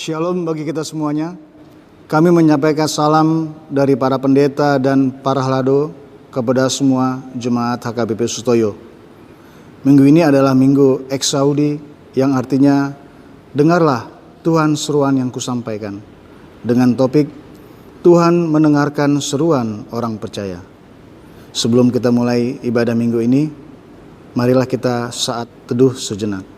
Shalom bagi kita semuanya. Kami menyampaikan salam dari para pendeta dan para halado kepada semua jemaat HKBP Sutoyo. Minggu ini adalah minggu Eksaudi yang artinya dengarlah Tuhan seruan yang kusampaikan, dengan topik Tuhan mendengarkan seruan orang percaya. Sebelum kita mulai ibadah minggu ini, marilah kita saat teduh sejenak.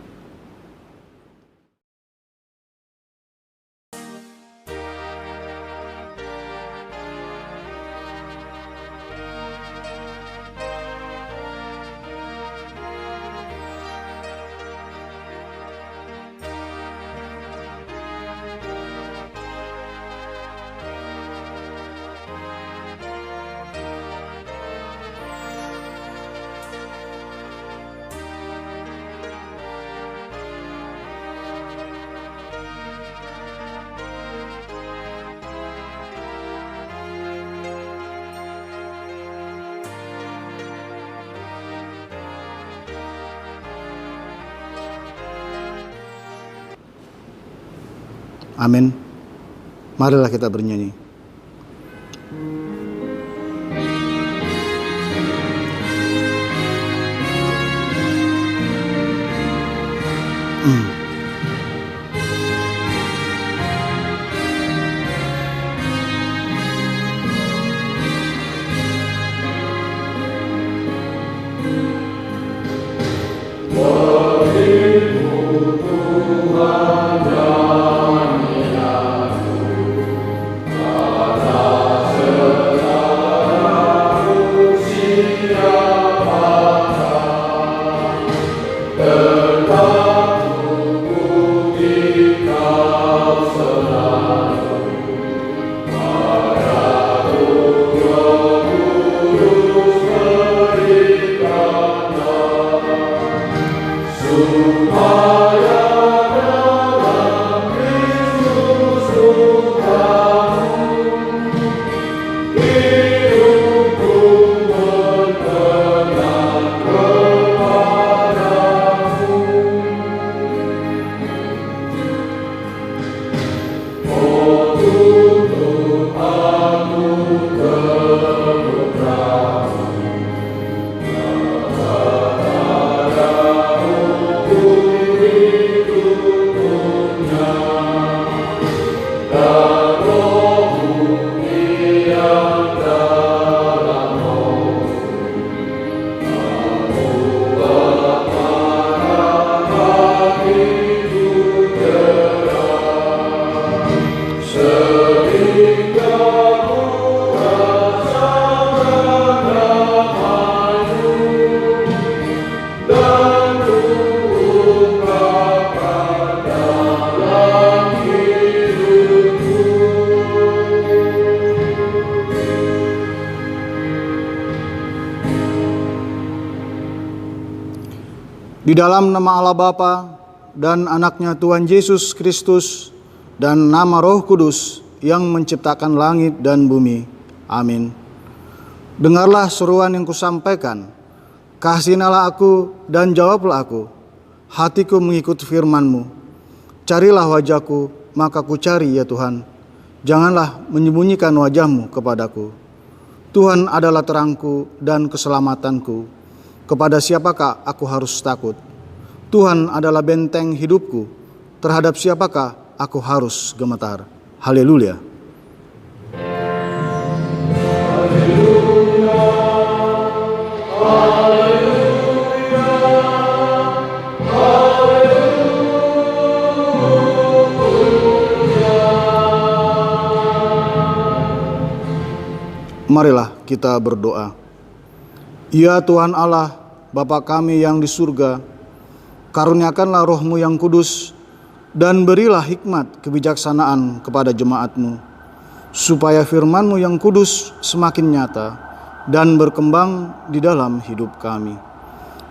Amin. Marilah kita bernyanyi. Di dalam nama Allah Bapa dan anaknya Tuhan Yesus Kristus dan nama Roh Kudus yang menciptakan langit dan bumi. Amin. Dengarlah seruan yang kusampaikan. Kasihanilah aku dan jawablah aku. Hatiku mengikut firman-Mu. Carilah wajah-Ku, maka ku cari ya Tuhan. Janganlah menyembunyikan wajah-Mu kepadaku. Tuhan adalah terangku dan keselamatanku. Kepada siapakah aku harus takut? Tuhan adalah benteng hidupku. Terhadap siapakah aku harus gemetar? Haleluya. Haleluya. Haleluya. Haleluya. Marilah kita berdoa. Ya Tuhan Allah, Bapa kami yang di surga, karuniakanlah Roh-Mu yang kudus dan berilah hikmat kebijaksanaan kepada jemaat-Mu, supaya firman-Mu yang kudus semakin nyata dan berkembang di dalam hidup kami.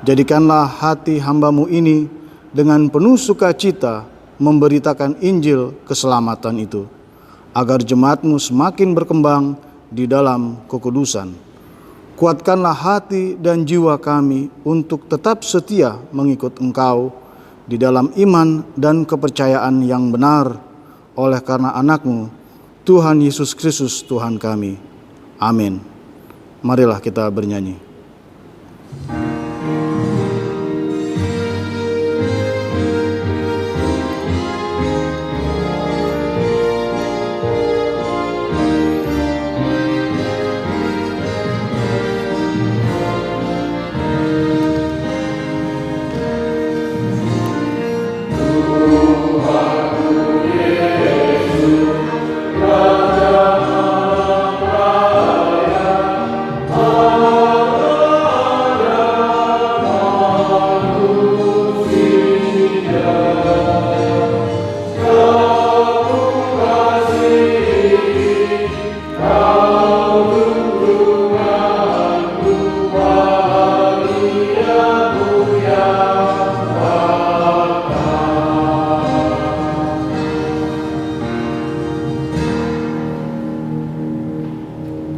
Jadikanlah hati hamba-Mu ini dengan penuh sukacita memberitakan Injil keselamatan itu, agar jemaat-Mu semakin berkembang di dalam kekudusan. Kuatkanlah hati dan jiwa kami untuk tetap setia mengikut Engkau di dalam iman dan kepercayaan yang benar, oleh karena anakmu, Tuhan Yesus Kristus Tuhan kami. Amin. Marilah kita bernyanyi.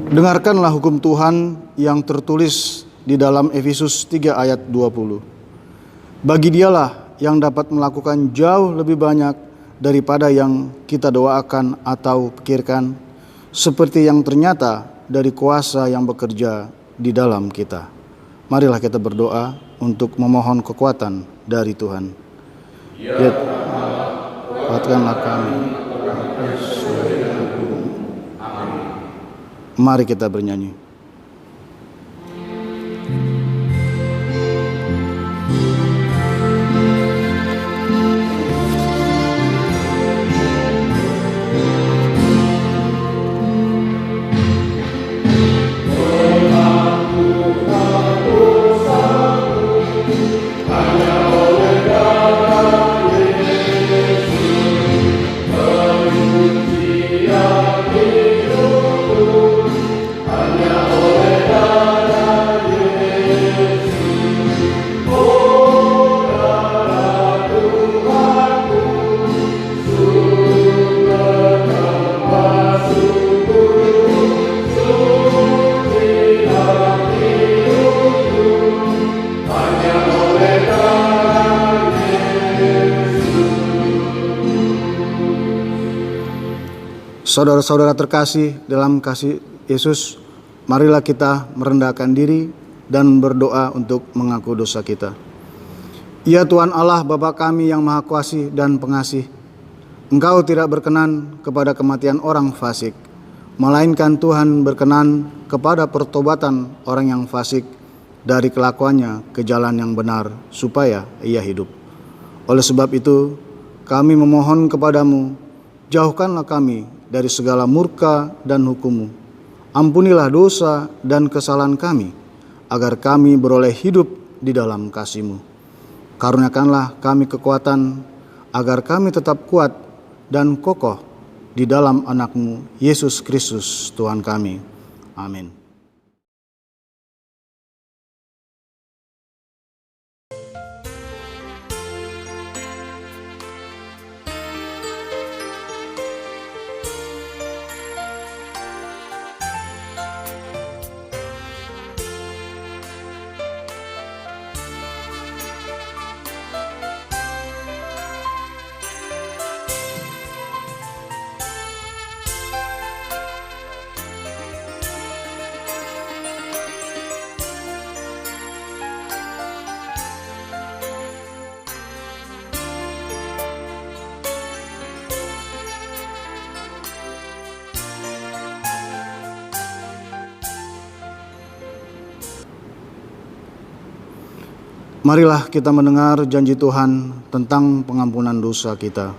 Dengarkanlah hukum Tuhan yang tertulis di dalam Efesus 3 ayat 20. Bagi Dialah yang dapat melakukan jauh lebih banyak daripada yang kita doakan atau pikirkan, seperti yang ternyata dari kuasa yang bekerja di dalam kita. Marilah kita berdoa untuk memohon kekuatan dari Tuhan. Ya, kuatkanlah kami. Mari kita bernyanyi. Saudara-saudara terkasih dalam kasih Yesus, marilah kita merendahkan diri dan berdoa untuk mengaku dosa kita. Ya Tuhan Allah Bapa kami yang Maha Kuasa dan Pengasih, Engkau tidak berkenan kepada kematian orang fasik, melainkan Tuhan berkenan kepada pertobatan orang yang fasik dari kelakuannya ke jalan yang benar, supaya ia hidup. Oleh sebab itu, kami memohon kepadamu, jauhkanlah kami dari segala murka dan hukum-Mu. Ampunilah dosa dan kesalahan kami, agar kami beroleh hidup di dalam kasih-Mu. Karuniakanlah kami kekuatan, agar kami tetap kuat dan kokoh di dalam anak-Mu, Yesus Kristus Tuhan kami. Amin. Marilah kita mendengar janji Tuhan tentang pengampunan dosa kita.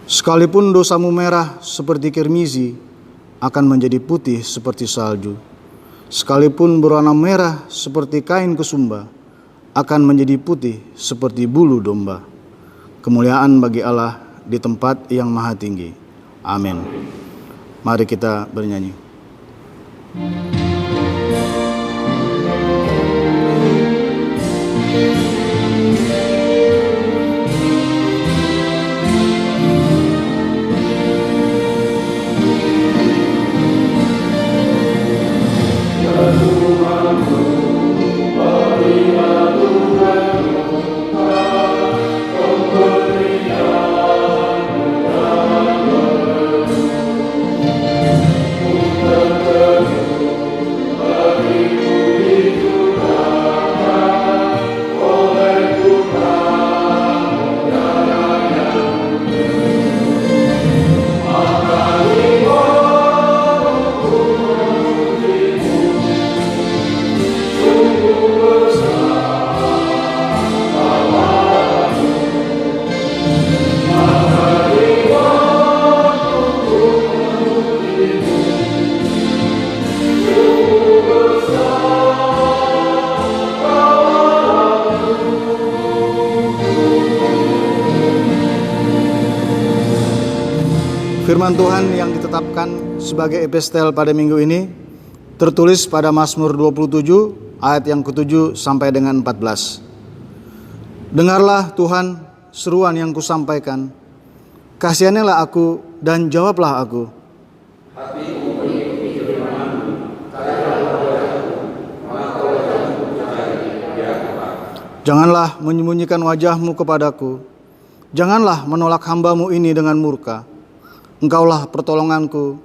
Sekalipun dosamu merah seperti kirmizi, akan menjadi putih seperti salju. Sekalipun berwarna merah seperti kain kesumba, akan menjadi putih seperti bulu domba. Kemuliaan bagi Allah di tempat yang maha tinggi. Amin. Mari kita bernyanyi. Firman Tuhan yang ditetapkan sebagai epistel pada minggu ini tertulis pada Mazmur 27 ayat yang ke-7 sampai dengan 14. Dengarlah Tuhan seruan yang kusampaikan, kasihanilah aku dan jawablah aku. Janganlah menyembunyikan wajahmu kepadaku, janganlah menolak hamba-Mu ini dengan murka. Engkaulah pertolonganku,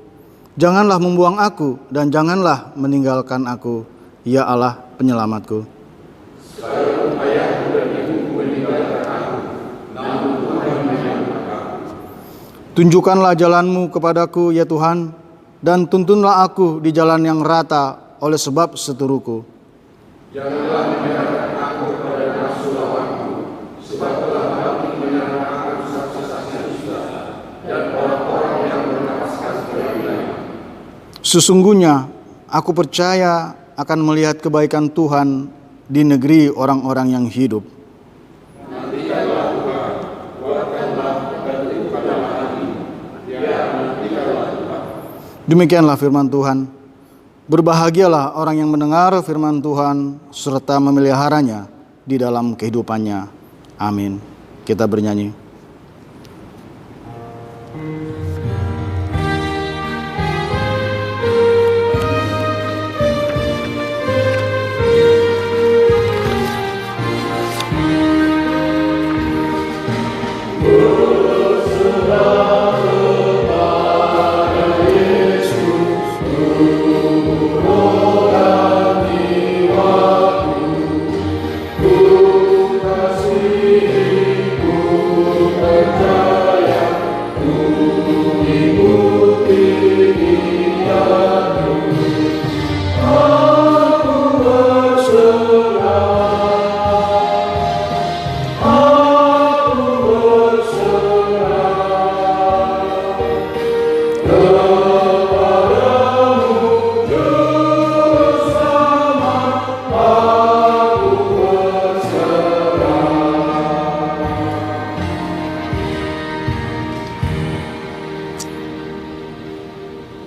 janganlah membuang aku dan janganlah meninggalkan aku, ya Allah penyelamatku. Tunjukkanlah jalan-Mu kepadaku, ya Tuhan, dan tuntunlah aku di jalan yang rata oleh sebab seteruku. Janganlah menyerahkan aku pada nafsu lawanku, sebab telah mati menyerahkan aku saksi-saksi dusta dan orang-orang yang bernapaskan keadilan. Sesungguhnya aku percaya akan melihat kebaikan Tuhan di negeri orang-orang yang hidup. Demikianlah firman Tuhan. Berbahagialah orang yang mendengar firman Tuhan serta memeliharanya di dalam kehidupannya. Amin. Kita bernyanyi.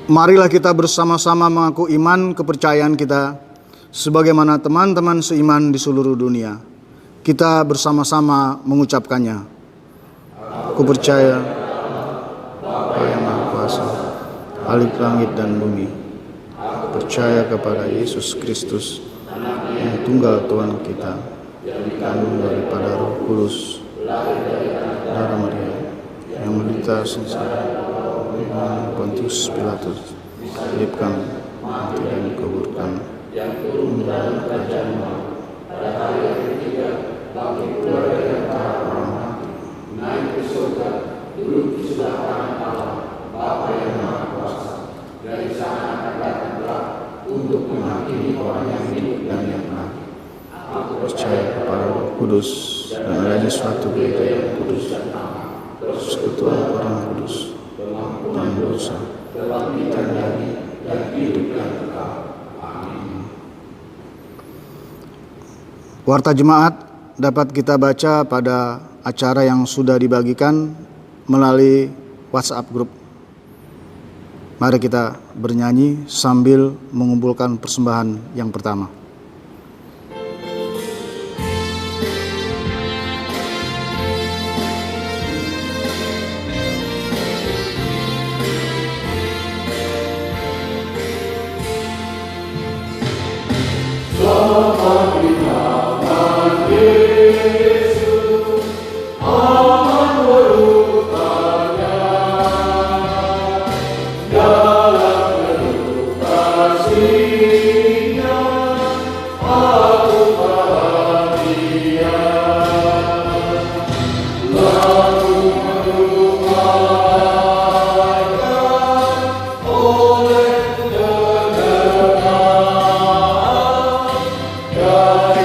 Marilah kita bersama-sama mengaku iman kepercayaan kita sebagaimana teman-teman seiman di seluruh dunia. Kita bersama-sama mengucapkannya. Aku percaya Bapa yang Maha Kuasa, Khalik langit dan bumi. Aku percaya kepada Yesus Kristus, yang tunggal Tuhan kita, dikandung daripada Roh Kudus, darah Maria, yang menderita sengsara Pontius Pilatus, dihidupkan, mati dan dikuburkan, mendalam kerajaan pada hari yang ketiga, bangkit keluar dari antara orang mati, naik ke surga, duduk di sebelah kanan Allah, Bapa yang Maha Kuasa. Dari sana akan datang kelak untuk menghakimi orang yang hidup dan yang mati. Aku percaya kepada Roh Kudus dan adanya suatu gereja yang kudus dan aman, persekutuan orang kudus, pengampunan dosa, kebangkitan dari dan hidup yang kekal. Amin. Warta jemaat dapat kita baca pada acara yang sudah dibagikan melalui WhatsApp grup. Mari kita bernyanyi sambil mengumpulkan persembahan yang pertama.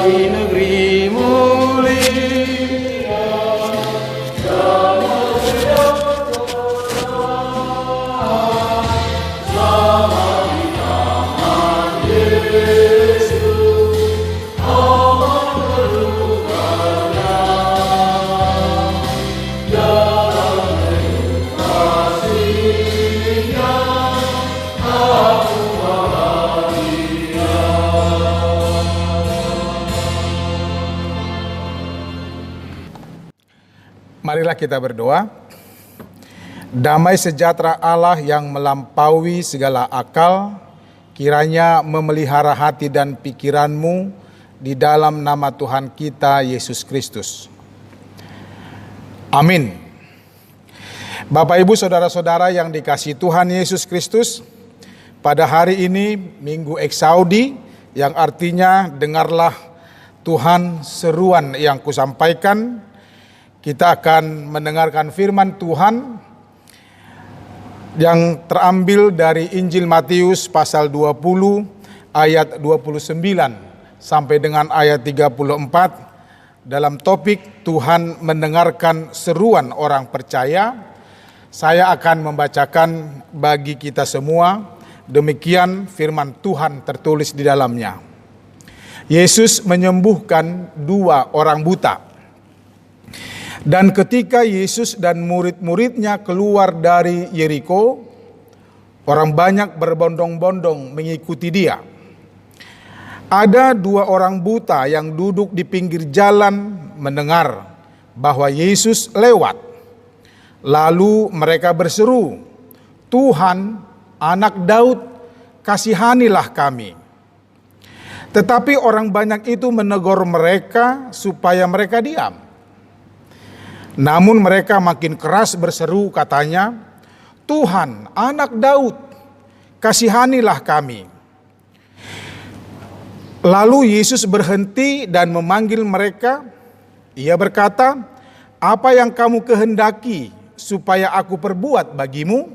Negeri mulia Marilah kita berdoa. Damai sejahtera Allah yang melampaui segala akal, kiranya memelihara hati dan pikiranmu di dalam nama Tuhan kita Yesus Kristus. Amin. Bapak, Ibu, saudara-saudara yang dikasihi Tuhan Yesus Kristus, pada hari ini Minggu Eksaudi, yang artinya dengarlah Tuhan seruan yang kusampaikan. Kita akan mendengarkan firman Tuhan yang terambil dari Injil Matius pasal 20 ayat 29 sampai dengan ayat 34 dalam topik Tuhan mendengarkan seruan orang percaya. Saya akan membacakan bagi kita semua. Demikian firman Tuhan tertulis di dalamnya. Yesus menyembuhkan 2 orang buta. Dan ketika Yesus dan murid-muridnya keluar dari Yeriko, orang banyak berbondong-bondong mengikuti dia. Ada 2 orang buta yang duduk di pinggir jalan mendengar bahwa Yesus lewat. Lalu mereka berseru, "Tuhan, Anak Daud, kasihanilah kami." Tetapi orang banyak itu menegur mereka supaya mereka diam. Namun mereka makin keras berseru, katanya, "Tuhan, Anak Daud, kasihanilah kami." Lalu Yesus berhenti dan memanggil mereka. Ia berkata, "Apa yang kamu kehendaki supaya aku perbuat bagimu?"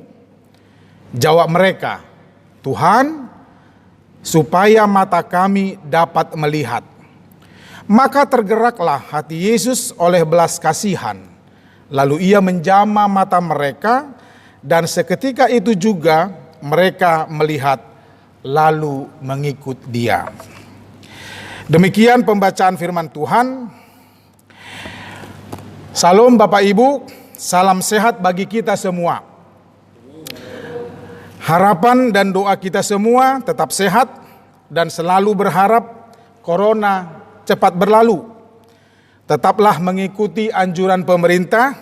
Jawab mereka, "Tuhan, supaya mata kami dapat melihat." Maka tergeraklah hati Yesus oleh belas kasihan. Lalu ia menjamah mata mereka, dan seketika itu juga mereka melihat lalu mengikut dia. Demikian pembacaan firman Tuhan. Salam Bapak Ibu, salam sehat bagi kita semua. Harapan dan doa kita semua tetap sehat dan selalu berharap corona cepat berlalu. Tetaplah mengikuti anjuran pemerintah.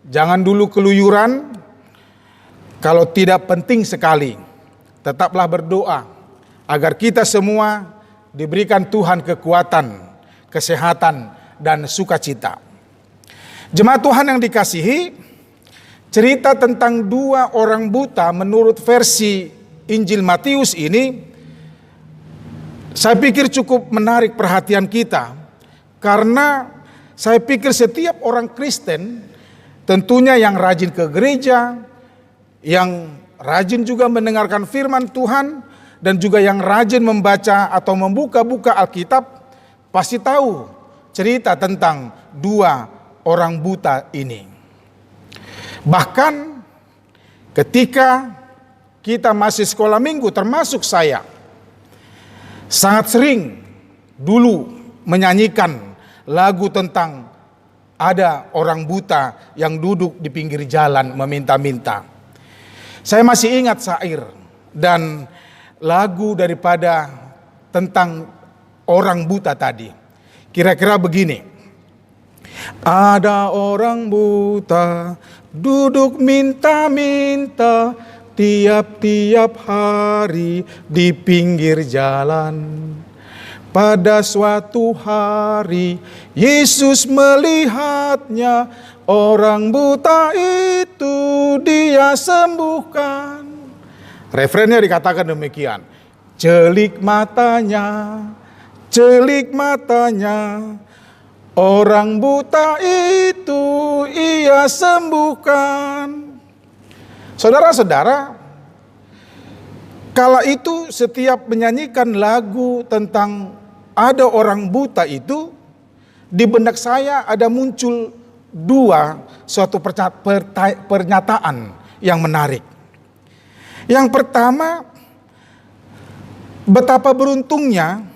Jangan dulu keluyuran. Kalau tidak penting sekali, tetaplah berdoa agar kita semua diberikan Tuhan kekuatan, kesehatan, dan sukacita. Jemaat Tuhan yang dikasihi, cerita tentang 2 orang buta menurut versi Injil Matius ini saya pikir cukup menarik perhatian kita, karena saya pikir setiap orang Kristen, tentunya yang rajin ke gereja, yang rajin juga mendengarkan firman Tuhan, dan juga yang rajin membaca atau membuka-buka Alkitab, pasti tahu cerita tentang 2 orang buta ini. Bahkan ketika kita masih sekolah minggu, termasuk saya, sangat sering dulu menyanyikan lagu tentang ada orang buta yang duduk di pinggir jalan meminta-minta. Saya masih ingat syair dan lagu daripada tentang orang buta tadi. Kira-kira begini. Ada orang buta duduk minta-minta tiap-tiap hari di pinggir jalan. Pada suatu hari Yesus melihatnya, orang buta itu dia sembuhkan. Refrennya dikatakan demikian. Celik matanya, orang buta itu ia sembuhkan. Saudara-saudara, kala itu setiap menyanyikan lagu tentang ada orang buta itu, di benak saya ada muncul 2 suatu pernyataan yang menarik. Yang pertama, betapa beruntungnya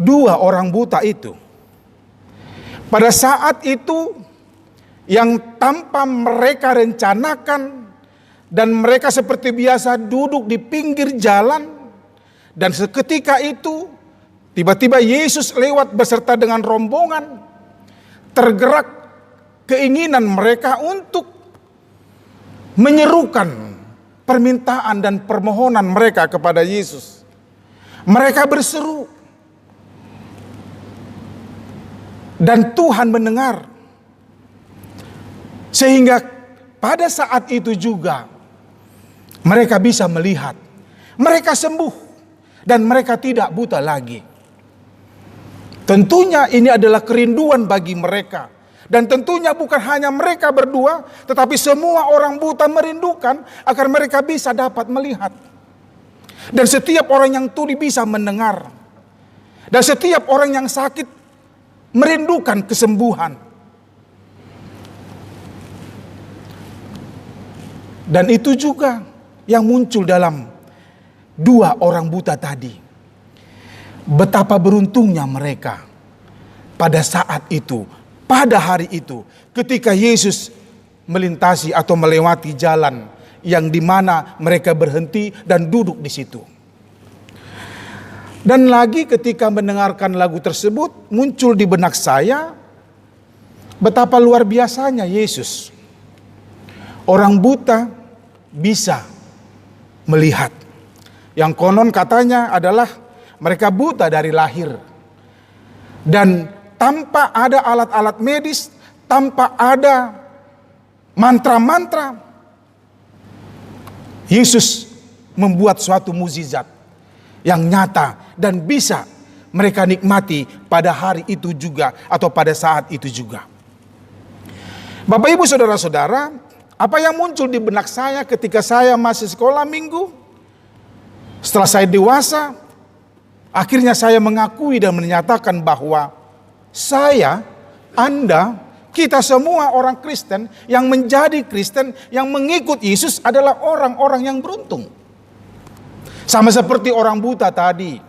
2 orang buta itu. Pada saat itu yang tanpa mereka rencanakan, dan mereka seperti biasa duduk di pinggir jalan, dan seketika itu tiba-tiba Yesus lewat beserta dengan rombongan. Tergerak keinginan mereka untuk menyerukan permintaan dan permohonan mereka kepada Yesus. Mereka berseru dan Tuhan mendengar. Sehingga pada saat itu juga mereka bisa melihat, mereka sembuh dan mereka tidak buta lagi. Tentunya ini adalah kerinduan bagi mereka. Dan tentunya bukan hanya mereka berdua, tetapi semua orang buta merindukan agar mereka bisa dapat melihat. Dan setiap orang yang tuli bisa mendengar. Dan setiap orang yang sakit merindukan kesembuhan. Dan itu juga yang muncul dalam dua orang buta tadi. Betapa beruntungnya mereka pada saat itu, pada hari itu, ketika Yesus melintasi atau melewati jalan yang dimana mereka berhenti dan duduk di situ. Dan lagi ketika mendengarkan lagu tersebut, muncul di benak saya betapa luar biasanya Yesus. Orang buta bisa melihat. Yang konon katanya adalah mereka buta dari lahir. Dan tanpa ada alat-alat medis, tanpa ada mantra-mantra, Yesus membuat suatu mukjizat yang nyata dan bisa mereka nikmati pada hari itu juga atau pada saat itu juga. Bapak Ibu Saudara-saudara, apa yang muncul di benak saya ketika saya masih sekolah minggu, setelah saya dewasa, akhirnya saya mengakui dan menyatakan bahwa saya, Anda, kita semua orang Kristen yang menjadi Kristen, yang mengikut Yesus adalah orang-orang yang beruntung. Sama seperti orang buta tadi.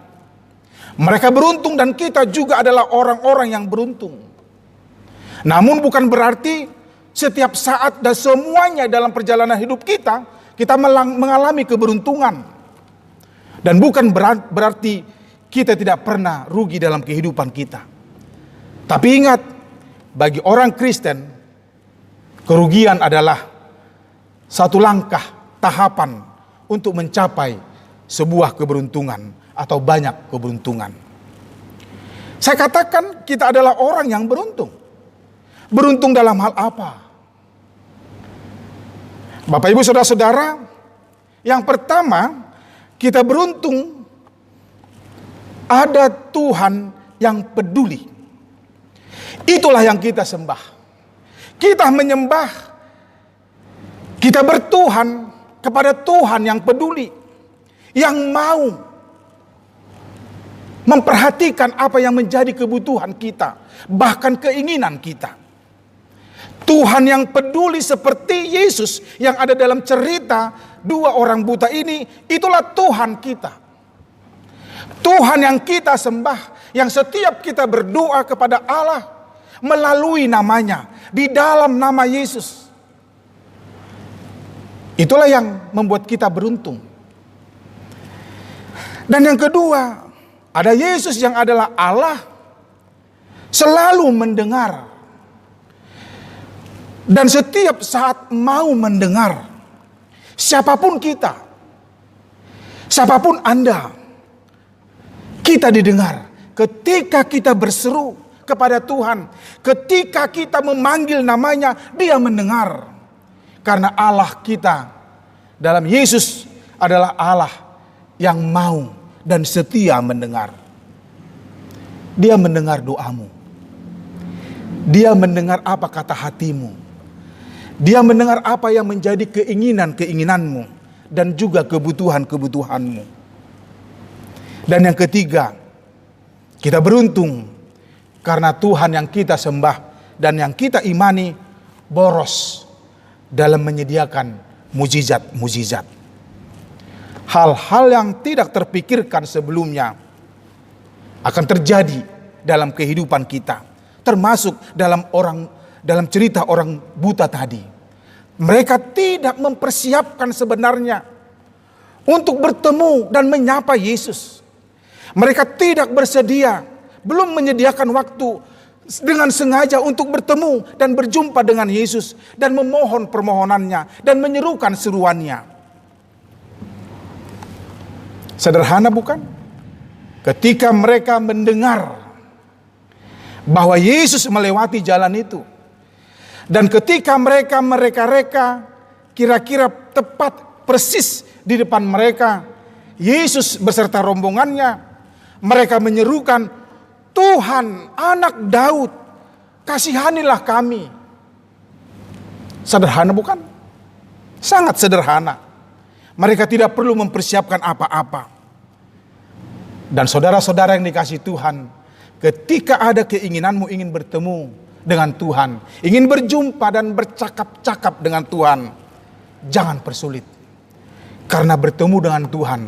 Mereka beruntung dan kita juga adalah orang-orang yang beruntung. Namun bukan berarti setiap saat dan semuanya dalam perjalanan hidup kita mengalami keberuntungan. Dan bukan berarti kita tidak pernah rugi dalam kehidupan kita. Tapi ingat, bagi orang Kristen, kerugian adalah satu langkah tahapan untuk mencapai sebuah keberuntungan atau banyak keberuntungan. Saya katakan kita adalah orang yang beruntung. Beruntung dalam hal apa? Bapak Ibu Saudara-saudara, yang pertama, kita beruntung ada Tuhan yang peduli. Itulah yang kita sembah. Kita menyembah, kita bertuhan kepada Tuhan yang peduli, yang mau memperhatikan apa yang menjadi kebutuhan kita, bahkan keinginan kita. Tuhan yang peduli seperti Yesus yang ada dalam cerita dua orang buta ini, itulah Tuhan kita. Tuhan yang kita sembah, yang setiap kita berdoa kepada Allah melalui namanya, di dalam nama Yesus. Itulah yang membuat kita beruntung. Dan yang kedua, ada Yesus yang adalah Allah, selalu mendengar. Dan setiap saat mau mendengar. Siapapun kita, siapapun Anda, kita didengar. Ketika kita berseru kepada Tuhan, ketika kita memanggil namanya, Dia mendengar. Karena Allah kita dalam Yesus adalah Allah yang mau dan setia mendengar. Dia mendengar doamu. Dia mendengar apa kata hatimu. Dia mendengar apa yang menjadi keinginan-keinginanmu dan juga kebutuhan-kebutuhanmu. Dan yang ketiga, kita beruntung karena Tuhan yang kita sembah dan yang kita imani boros dalam menyediakan mukjizat-mukjizat. Hal-hal yang tidak terpikirkan sebelumnya akan terjadi dalam kehidupan kita, termasuk dalam cerita orang buta tadi. Mereka tidak mempersiapkan sebenarnya untuk bertemu dan menyapa Yesus. Mereka tidak bersedia, belum menyediakan waktu dengan sengaja untuk bertemu dan berjumpa dengan Yesus dan memohon permohonannya dan menyerukan seruannya. Sederhana bukan? Ketika mereka mendengar bahwa Yesus melewati jalan itu, dan ketika mereka mereka-reka kira-kira tepat persis di depan mereka, Yesus beserta rombongannya, mereka menyerukan, Tuhan, Anak Daud, kasihanilah kami. Sederhana bukan? Sangat sederhana. Mereka tidak perlu mempersiapkan apa-apa. Dan saudara-saudara yang dikasihi Tuhan, ketika ada keinginanmu ingin bertemu dengan Tuhan, ingin berjumpa dan bercakap-cakap dengan Tuhan, jangan persulit. Karena bertemu dengan Tuhan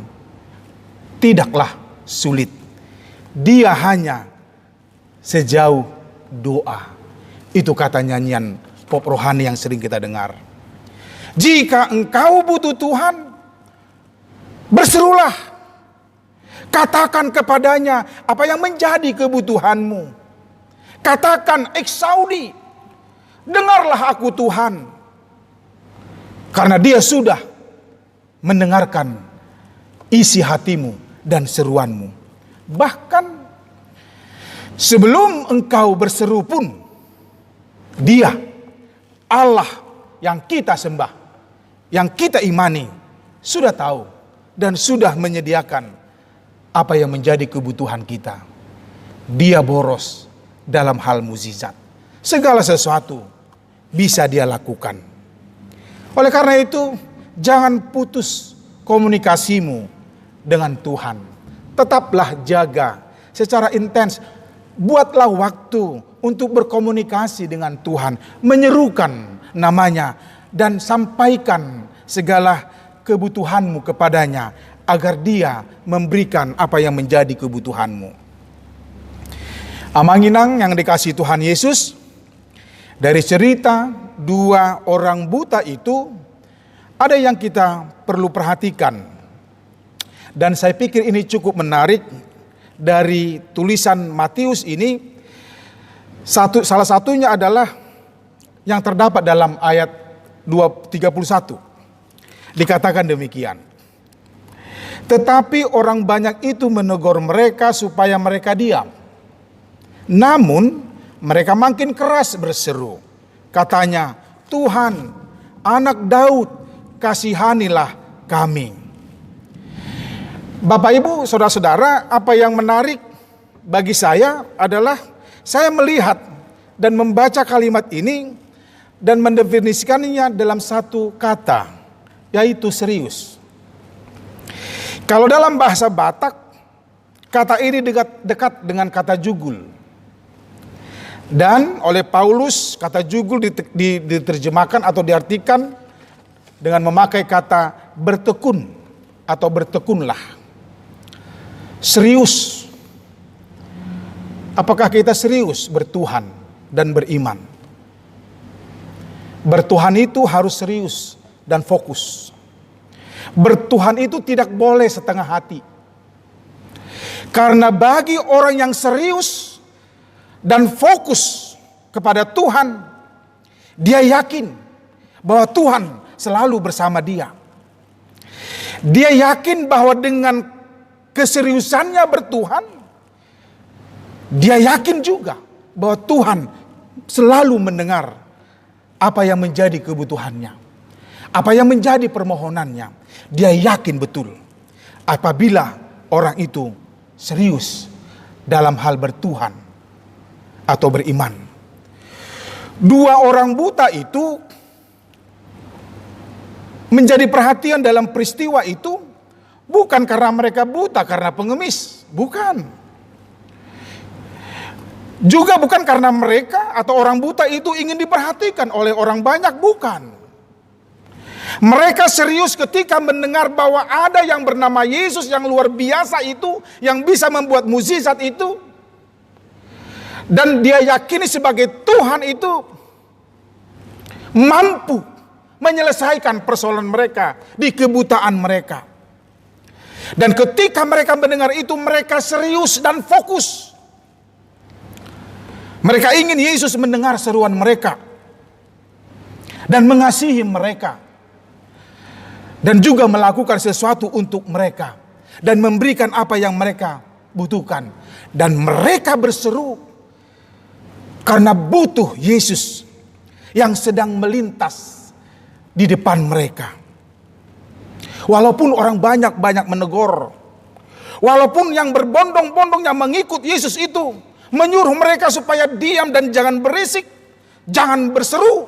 tidaklah sulit. Dia hanya sejauh doa. Itu kata nyanyian pop rohani yang sering kita dengar. Jika engkau butuh Tuhan, berserulah. Katakan kepadanya apa yang menjadi kebutuhanmu. Katakan, eksaudi, dengarlah aku Tuhan. Karena dia sudah mendengarkan isi hatimu dan seruanmu. Bahkan sebelum engkau berseru pun, Dia, Allah yang kita sembah, yang kita imani, sudah tahu dan sudah menyediakan apa yang menjadi kebutuhan kita. Dia boros dalam hal mukjizat. Segala sesuatu bisa Dia lakukan. Oleh karena itu, jangan putus komunikasimu dengan Tuhan. Tetaplah jaga secara intens. Buatlah waktu untuk berkomunikasi dengan Tuhan, menyerukan namanya dan sampaikan segala kebutuhanmu kepadanya agar Dia memberikan apa yang menjadi kebutuhanmu. Amanginang yang dikasihi Tuhan Yesus, dari cerita dua orang buta itu ada yang kita perlu perhatikan, dan saya pikir ini cukup menarik. Dari tulisan Matius ini, salah satunya adalah yang terdapat dalam ayat 31. Dikatakan demikian. Tetapi orang banyak itu menegur mereka supaya mereka diam. Namun mereka makin keras berseru. Katanya, Tuhan, Anak Daud, kasihanilah kami. Bapak Ibu, saudara-saudara, apa yang menarik bagi saya adalah saya melihat dan membaca kalimat ini dan mendefinisikannya dalam satu kata, yaitu serius. Kalau dalam bahasa Batak, kata ini dekat dengan kata jugul. Dan oleh Paulus, kata jugul diterjemahkan atau diartikan dengan memakai kata bertekun atau bertekunlah. Serius. Apakah kita serius bertuhan dan beriman? Bertuhan itu harus serius dan fokus. Bertuhan itu tidak boleh setengah hati. Karena bagi orang yang serius dan fokus kepada Tuhan, dia yakin bahwa Tuhan selalu bersama dia. Dia yakin bahwa dengan keseriusannya bertuhan, dia yakin juga bahwa Tuhan selalu mendengar apa yang menjadi kebutuhannya, apa yang menjadi permohonannya. Dia yakin betul apabila orang itu serius dalam hal bertuhan atau beriman. Dua orang buta itu menjadi perhatian dalam peristiwa itu. Bukan karena mereka buta karena pengemis, bukan. Juga bukan karena mereka atau orang buta itu ingin diperhatikan oleh orang banyak, bukan. Mereka serius ketika mendengar bahwa ada yang bernama Yesus yang luar biasa itu, yang bisa membuat mukjizat itu. Dan dia yakini sebagai Tuhan itu mampu menyelesaikan persoalan mereka di kebutaan mereka. Dan ketika mereka mendengar itu, mereka serius dan fokus. Mereka ingin Yesus mendengar seruan mereka dan mengasihi mereka, dan juga melakukan sesuatu untuk mereka dan memberikan apa yang mereka butuhkan. Dan mereka berseru karena butuh Yesus yang sedang melintas di depan mereka. Walaupun orang banyak menegur, walaupun yang berbondong-bondong yang mengikut Yesus itu menyuruh mereka supaya diam dan jangan berisik, jangan berseru.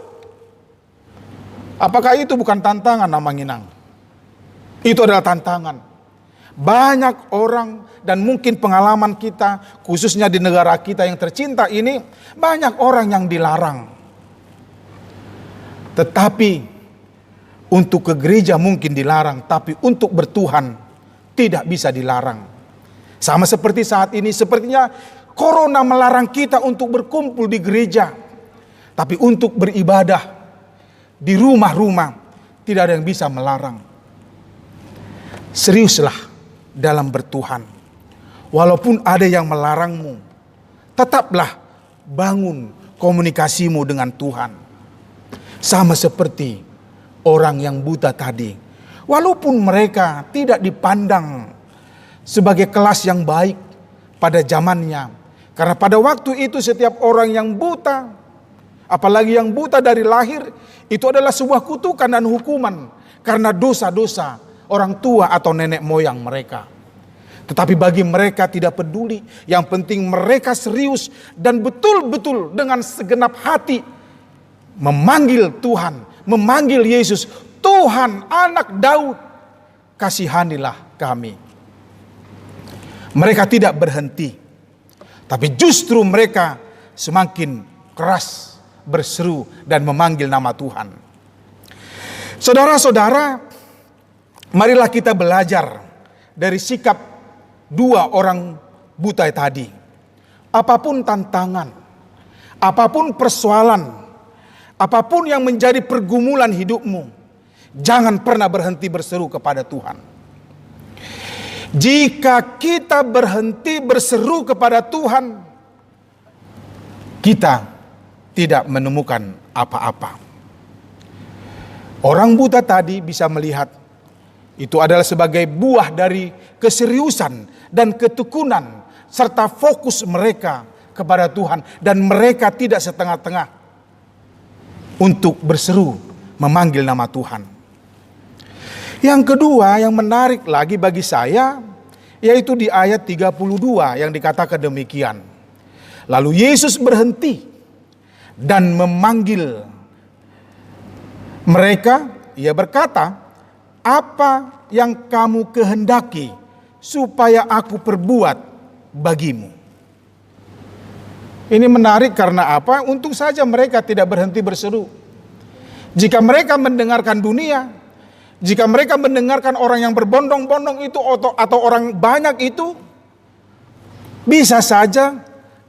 Apakah itu bukan tantangan, Namanginang? Itu adalah tantangan. Banyak orang, dan mungkin pengalaman kita, khususnya di negara kita yang tercinta ini, banyak orang yang dilarang. Tetapi untuk ke gereja mungkin dilarang, tapi untuk bertuhan tidak bisa dilarang. Sama seperti saat ini, sepertinya Corona melarang kita untuk berkumpul di gereja, tapi untuk beribadah di rumah-rumah tidak ada yang bisa melarang. Seriuslah dalam bertuhan. Walaupun ada yang melarangmu, tetaplah bangun komunikasimu dengan Tuhan. Sama seperti orang yang buta tadi. Walaupun mereka tidak dipandang sebagai kelas yang baik pada zamannya. Karena pada waktu itu setiap orang yang buta, apalagi yang buta dari lahir, itu adalah sebuah kutukan dan hukuman karena dosa-dosa orang tua atau nenek moyang mereka. Tetapi bagi mereka tidak peduli, yang penting mereka serius dan betul-betul dengan segenap hati memanggil Tuhan, memanggil Yesus, Tuhan Anak Daud, kasihanilah kami. Mereka tidak berhenti, tapi justru mereka semakin keras berseru dan memanggil nama Tuhan. Saudara-saudara, marilah kita belajar dari sikap dua orang buta tadi. Apapun tantangan, apapun persoalan, apapun yang menjadi pergumulan hidupmu, jangan pernah berhenti berseru kepada Tuhan. Jika kita berhenti berseru kepada Tuhan, kita tidak menemukan apa-apa. Orang buta tadi bisa melihat itu adalah sebagai buah dari keseriusan dan ketekunan serta fokus mereka kepada Tuhan, dan mereka tidak setengah-tengah untuk berseru memanggil nama Tuhan. Yang kedua yang menarik lagi bagi saya, yaitu di ayat 32 yang dikatakan demikian. Lalu Yesus berhenti dan memanggil mereka. Ia berkata, "Apa yang kamu kehendaki supaya aku perbuat bagimu?" Ini menarik karena apa? Untung saja mereka tidak berhenti berseru. Jika mereka mendengarkan dunia, jika mereka mendengarkan orang yang berbondong-bondong itu atau orang banyak itu, bisa saja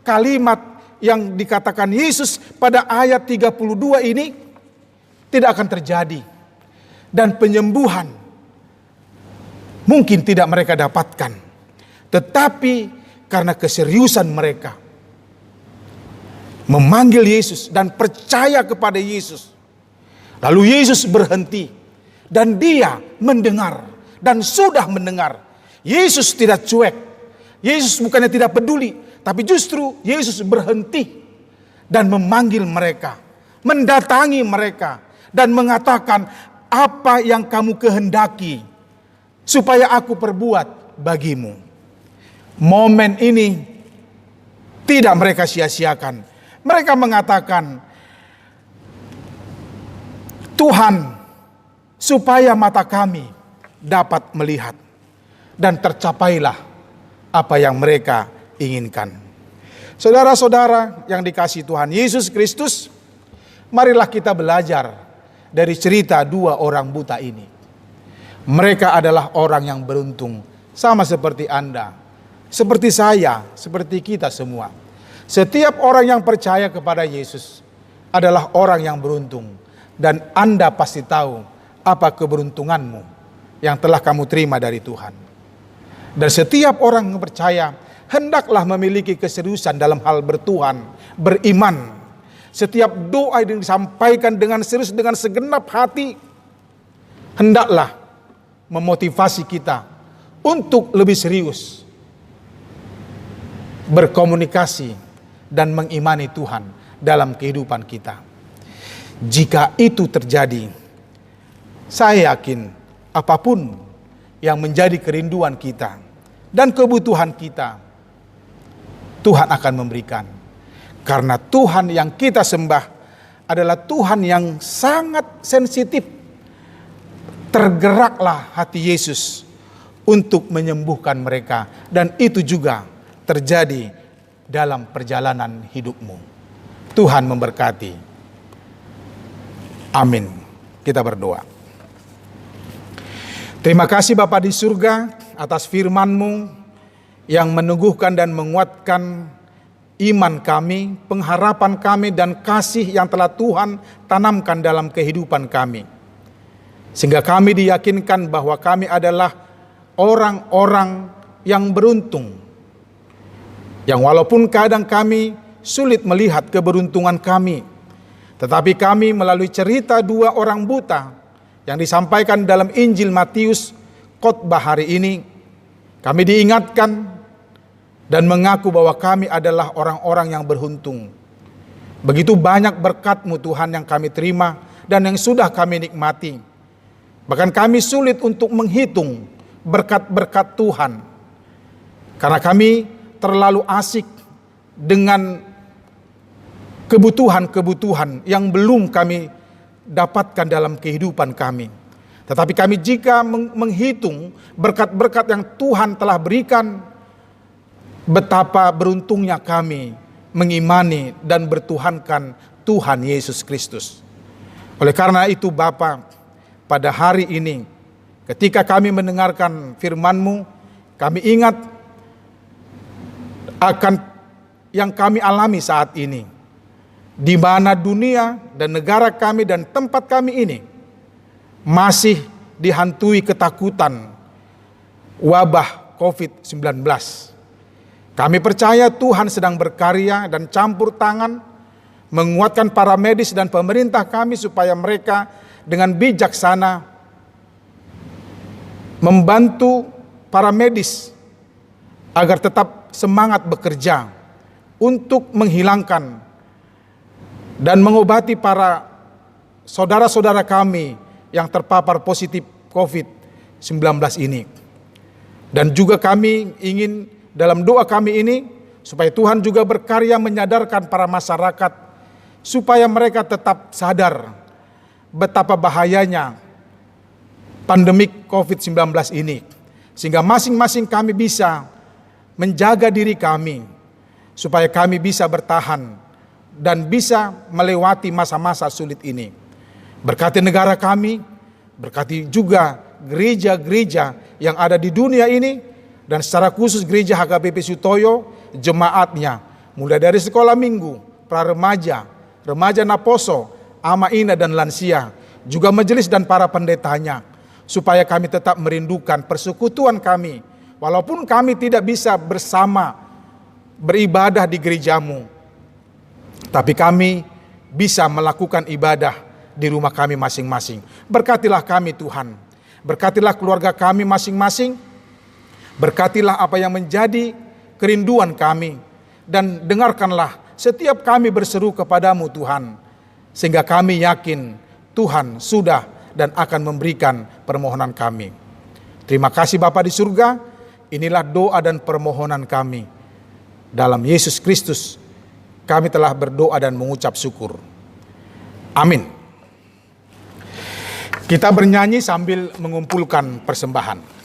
kalimat yang dikatakan Yesus pada ayat 32 ini tidak akan terjadi. Dan penyembuhan mungkin tidak mereka dapatkan. Tetapi karena keseriusan mereka memanggil Yesus dan percaya kepada Yesus, lalu Yesus berhenti dan dia mendengar dan sudah mendengar. Yesus tidak cuek. Yesus bukannya tidak peduli, tapi justru Yesus berhenti dan memanggil mereka, mendatangi mereka dan mengatakan, "Apa yang kamu kehendaki supaya aku perbuat bagimu?" Momen ini tidak mereka sia-siakan. Mereka mengatakan, "Tuhan, supaya mata kami dapat melihat." Dan tercapailah apa yang mereka inginkan. Saudara-saudara yang dikasihi Tuhan Yesus Kristus, marilah kita belajar dari cerita dua orang buta ini. Mereka adalah orang yang beruntung, sama seperti Anda, seperti saya, seperti kita semua. Setiap orang yang percaya kepada Yesus adalah orang yang beruntung. Dan Anda pasti tahu apa keberuntunganmu yang telah kamu terima dari Tuhan. Dan setiap orang yang percaya hendaklah memiliki keseriusan dalam hal bertuhan, beriman. Setiap doa yang disampaikan dengan serius, dengan segenap hati, hendaklah memotivasi kita untuk lebih serius berkomunikasi dan mengimani Tuhan dalam kehidupan kita. Jika itu terjadi, saya yakin apapun yang menjadi kerinduan kita dan kebutuhan kita, Tuhan akan memberikan. Karena Tuhan yang kita sembah adalah Tuhan yang sangat sensitif. Tergeraklah hati Yesus untuk menyembuhkan mereka. Dan itu juga terjadi dalam perjalanan hidupmu. Tuhan memberkati. Amin. Kita berdoa. Terima kasih Bapa di surga atas firman-Mu yang meneguhkan dan menguatkan iman kami, pengharapan kami, dan kasih yang telah Tuhan tanamkan dalam kehidupan kami. Sehingga kami diyakinkan bahwa kami adalah orang-orang yang beruntung. Yang walaupun kadang kami sulit melihat keberuntungan kami, tetapi kami melalui cerita dua orang buta yang disampaikan dalam Injil Matius khotbah hari ini, kami diingatkan dan mengaku bahwa kami adalah orang-orang yang beruntung. Begitu banyak berkat-Mu Tuhan yang kami terima dan yang sudah kami nikmati. Bahkan kami sulit untuk menghitung berkat-berkat Tuhan. Karena kami terlalu asik dengan kebutuhan-kebutuhan yang belum kami dapatkan dalam kehidupan kami. Tetapi kami jika menghitung berkat-berkat yang Tuhan telah berikan, betapa beruntungnya kami mengimani dan bertuhankan Tuhan Yesus Kristus. Oleh karena itu Bapa, pada hari ini ketika kami mendengarkan firman-Mu, kami ingat akan yang kami alami saat ini, di mana dunia dan negara kami dan tempat kami ini masih dihantui ketakutan wabah COVID-19. Kami percaya Tuhan sedang berkarya dan campur tangan menguatkan para medis dan pemerintah kami supaya mereka dengan bijaksana membantu para medis agar tetap semangat bekerja untuk menghilangkan dan mengobati para saudara-saudara kami yang terpapar positif COVID-19 ini. Dan juga kami ingin dalam doa kami ini supaya Tuhan juga berkarya menyadarkan para masyarakat supaya mereka tetap sadar betapa bahayanya pandemik COVID-19 ini. Sehingga masing-masing kami bisa menjaga diri kami supaya kami bisa bertahan dan bisa melewati masa-masa sulit ini. Berkati negara kami, berkati juga gereja-gereja yang ada di dunia ini, dan secara khusus gereja HKBP Sutoyo, jemaatnya, mulai dari sekolah minggu, pra-remaja, remaja Naposo, Ama Ina dan lansia, juga majelis dan para pendetanya, supaya kami tetap merindukan persekutuan kami, walaupun kami tidak bisa bersama beribadah di gerejamu, tapi kami bisa melakukan ibadah di rumah kami masing-masing. Berkatilah kami Tuhan, berkatilah keluarga kami masing-masing, berkatilah apa yang menjadi kerinduan kami, dan dengarkanlah setiap kami berseru kepadamu Tuhan, sehingga kami yakin Tuhan sudah dan akan memberikan permohonan kami. Terima kasih Bapa di surga, inilah doa dan permohonan kami. Dalam Yesus Kristus kami telah berdoa dan mengucap syukur. Amin. Kita bernyanyi sambil mengumpulkan persembahan.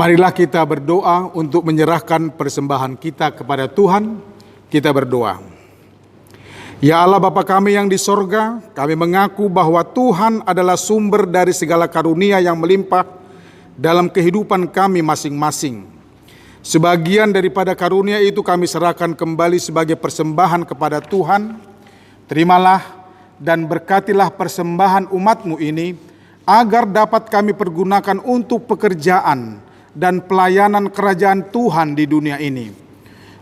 Marilah kita berdoa untuk menyerahkan persembahan kita kepada Tuhan. Kita berdoa. Ya Allah Bapa kami yang di sorga, kami mengaku bahwa Tuhan adalah sumber dari segala karunia yang melimpah dalam kehidupan kami masing-masing. Sebagian daripada karunia itu kami serahkan kembali sebagai persembahan kepada Tuhan. Terimalah dan berkatilah persembahan umat-Mu ini, agar dapat kami pergunakan untuk pekerjaan dan pelayanan kerajaan Tuhan di dunia ini.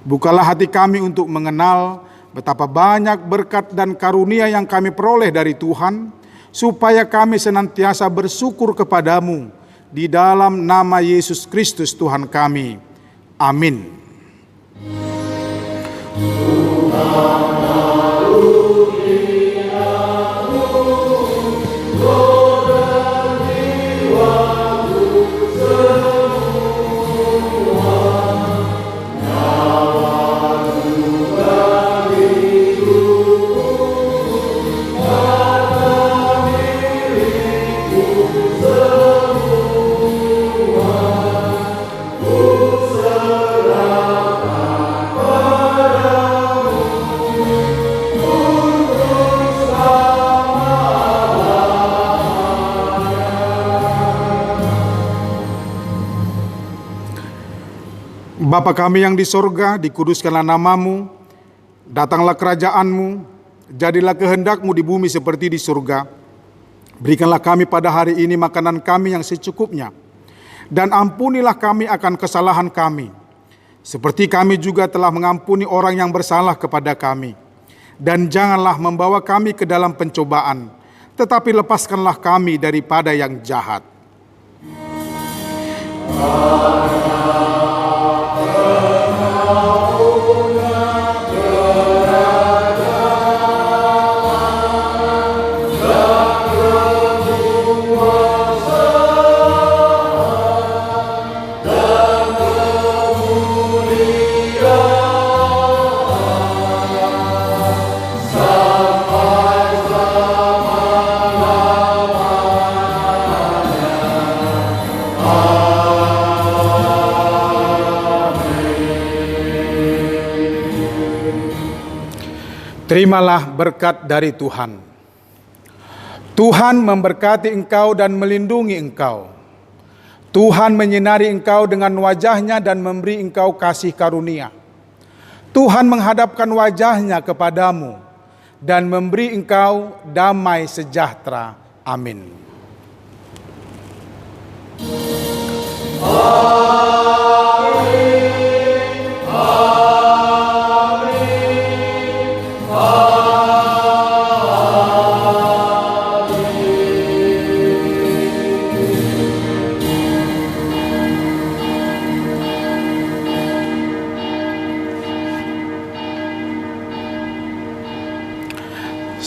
Bukalah hati kami untuk mengenal betapa banyak berkat dan karunia yang kami peroleh dari Tuhan, supaya kami senantiasa bersyukur kepadamu di dalam nama Yesus Kristus Tuhan kami. Amin. Bapa kami yang di sorga, dikuduskanlah namamu, datanglah kerajaanmu, jadilah kehendak-Mu di bumi seperti di surga. Berikanlah kami pada hari ini makanan kami yang secukupnya, dan ampunilah kami akan kesalahan kami, seperti kami juga telah mengampuni orang yang bersalah kepada kami. Dan janganlah membawa kami ke dalam pencobaan, tetapi lepaskanlah kami daripada yang jahat. Terimalah berkat dari Tuhan. Tuhan memberkati engkau dan melindungi engkau. Tuhan menyinari engkau dengan wajah-Nya dan memberi engkau kasih karunia. Tuhan menghadapkan wajah-Nya kepadamu dan memberi engkau damai sejahtera. Amin.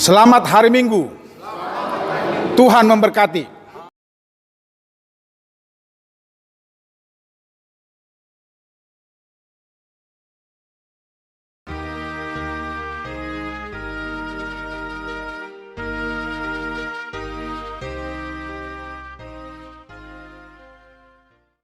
Selamat hari Minggu. Tuhan memberkati.